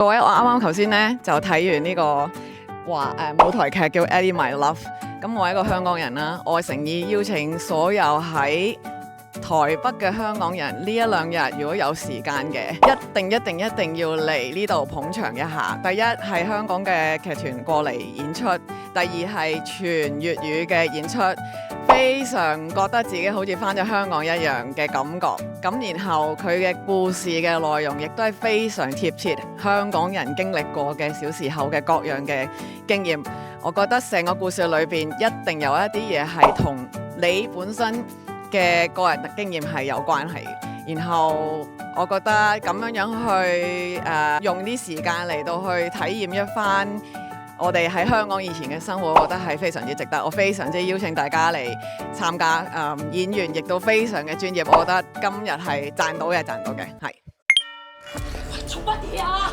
各位，我啱啱頭先咧就睇完呢個舞台劇叫《Eddie My Love》。咁我係一個香港人啦，我誠意邀請所有喺台北嘅香港人，呢一兩日如果有時間嘅，一定要嚟呢度捧場一下。第一係香港嘅劇團過嚟演出，第二係全粵語嘅演出，非常覺得自己好似返咗香港一樣嘅感覺。咁然後佢嘅故事嘅內容亦都係非常貼切香港人經歷過嘅小時候嘅各樣嘅經驗。我覺得成個故事裏邊一定有一啲嘢係同你本身嘅個人經驗係有關係嘅。然後我覺得咁樣去用啲時間嚟到去體驗一番我哋喺香港以前嘅生活，我覺得係非常之值得。我非常之邀請大家嚟參加，演員亦都非常嘅專業，我覺得今日係賺到嘅，係。做乜嘢啊？